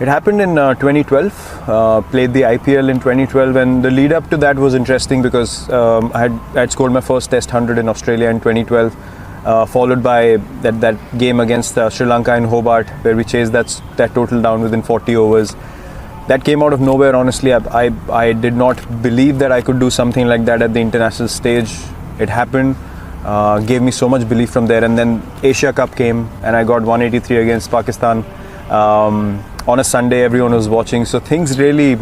It happened in 2012. Played the IPL in 2012, and the lead up to that was interesting because I had scored my first Test 100 in Australia in 2012, followed by that game against Sri Lanka in Hobart, where we chased that total down within 40 overs. That came out of nowhere. Honestly, I did not believe that I could do something like that at the international stage. It happened. Gave me so much belief from there, and then Asia Cup came, and I got 183 against Pakistan. On a Sunday, everyone was watching, so things really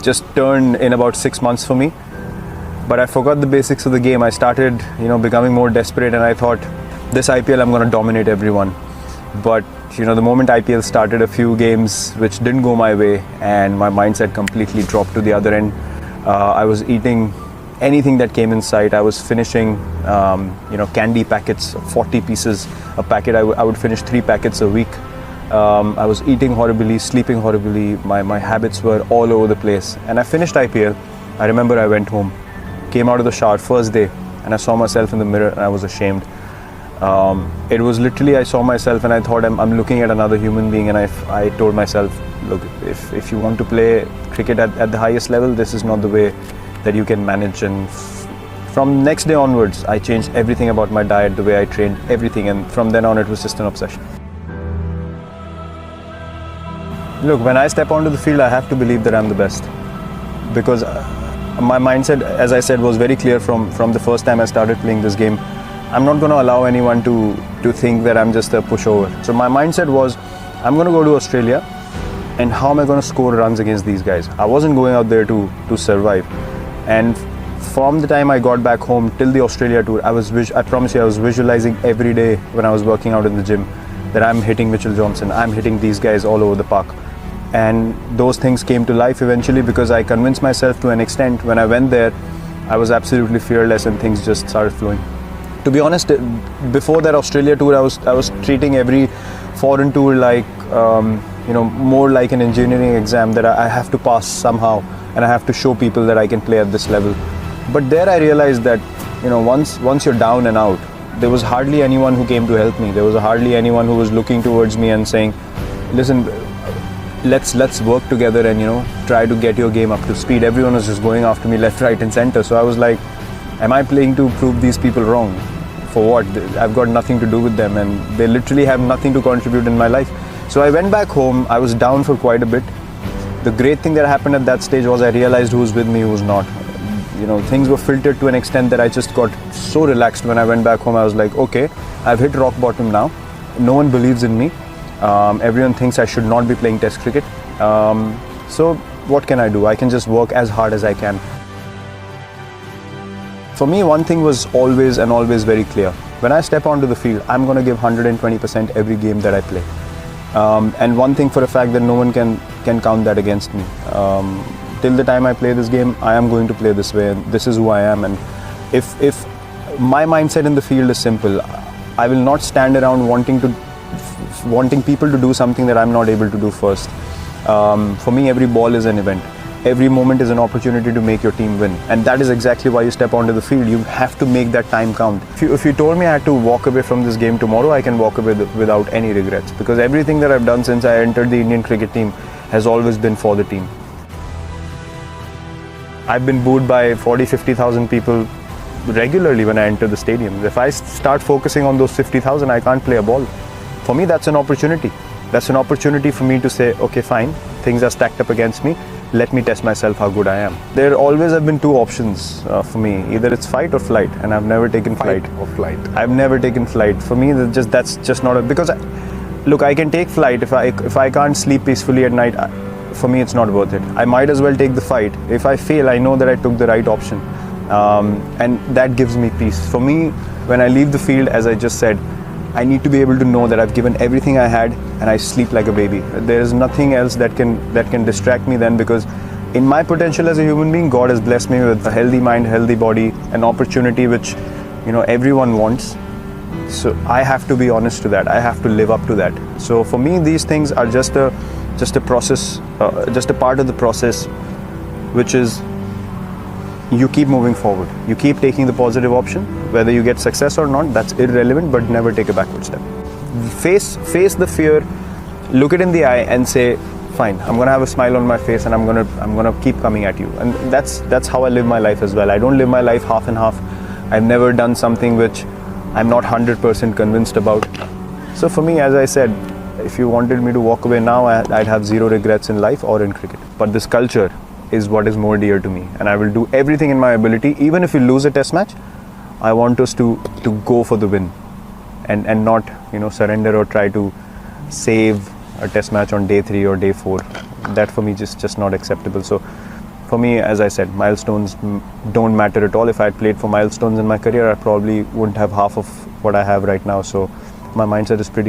just turned in about 6 months for me. But I forgot the basics of the game. I started, becoming more desperate, and I thought, this IPL, I'm going to dominate everyone. But the moment IPL started, a few games which didn't go my way, and my mindset completely dropped to the other end. I was eating anything that came in sight. I was finishing, candy packets, 40 pieces a packet. I would finish 3 packets a week. I was eating horribly, sleeping horribly. My habits were all over the place. And I finished IPL. I remember I went home, came out of the shower first day, and I saw myself in the mirror, and I was ashamed. It was literally, I saw myself and I thought, I'm looking at another human being, and I told myself, look, if you want to play cricket at the highest level, this is not the way that you can manage. And from next day onwards, I changed everything about my diet, the way I trained, everything, and from then on it was just an obsession. Look, when I step onto the field, I have to believe that I'm the best, because my mindset, as I said, was very clear from the first time I started playing this game. I'm not going to allow anyone to think that I'm just a pushover. So my mindset was, I'm going to go to Australia, and how am I going to score runs against these guys? I wasn't going out there to survive. And from the time I got back home till the Australia tour, I promise you, I was visualizing every day when I was working out in the gym that I'm hitting Mitchell Johnson, I'm hitting these guys all over the park. And those things came to life eventually because I convinced myself to an extent. When I went there, I was absolutely fearless, and things just started flowing. To be honest, before that Australia tour, I was treating every foreign tour like, more like an engineering exam that I have to pass somehow, and I have to show people that I can play at this level. But there I realized that, once you're down and out, there was hardly anyone who came to help me. There was hardly anyone who was looking towards me and saying, listen, let's work together and try to get your game up to speed. Everyone was just going after me left, right and center. So I was like, am I playing to prove these people wrong? For what? I've got nothing to do with them, and they literally have nothing to contribute in my life. So I went back home. I was down for quite a bit. The great thing that happened at that stage was I realized who's with me, who's not. Things were filtered to an extent that I just got so relaxed. When I went back home, I was like, okay, I've hit rock bottom now. No one believes in me. Everyone thinks I should not be playing Test cricket. So what can I do? I can just work as hard as I can. For me, one thing was always very clear. When I step onto the field, I'm going to give 120% every game that I play. And one thing for a fact that no one can count that against me. Till the time I play this game, I am going to play this way, and this is who I am. And if my mindset in the field is simple, I will not stand around wanting people to do something that I'm not able to do first. For me, every ball is an event. Every moment is an opportunity to make your team win. And that is exactly why you step onto the field. You have to make that time count. If you told me I had to walk away from this game tomorrow, I can walk away without any regrets. Because everything that I've done since I entered the Indian cricket team has always been for the team. I've been booed by 40,000-50,000 people regularly when I enter the stadium. If I start focusing on those 50,000, I can't play a ball. For me, that's an opportunity. That's an opportunity for me to say, okay, fine, things are stacked up against me. Let me test myself how good I am. There always have been 2 options for me. Either it's fight or flight, and I've never taken flight. Fight or flight? I've never taken flight. For me, that's just not because look, I can take flight if I can't sleep peacefully at night. For me, it's not worth it. I might as well take the fight. If I fail, I know that I took the right option, and that gives me peace. For me, when I leave the field, as I just said, I need to be able to know that I've given everything I had, and I sleep like a baby. There is nothing else that can distract me then, because in my potential as a human being, God has blessed me with a healthy mind, healthy body, an opportunity which everyone wants. So I have to be honest to that. I have to live up to that. So for me, these things are just a process, just a part of the process, which is you keep moving forward. You keep taking the positive option. Whether you get success or not, that's irrelevant, but never take a backward step. Face the fear, look it in the eye and say, fine. I'm gonna have a smile on my face, and I'm gonna keep coming at you. And that's how I live my life as well. I don't live my life half and half. I've never done something which I'm not 100% convinced about. So for me, as I said, if you wanted me to walk away now, I'd have zero regrets in life or in cricket. But this culture is what is more dear to me, and I will do everything in my ability. Even if we lose a test match, I want us to go for the win, and not surrender or try to save a test match on day 3 or day 4. That for me just not acceptable. So for me, as I said, milestones don't matter at all. If I had played for milestones in my career, I probably wouldn't have half of what I have right now. So my mindset is pretty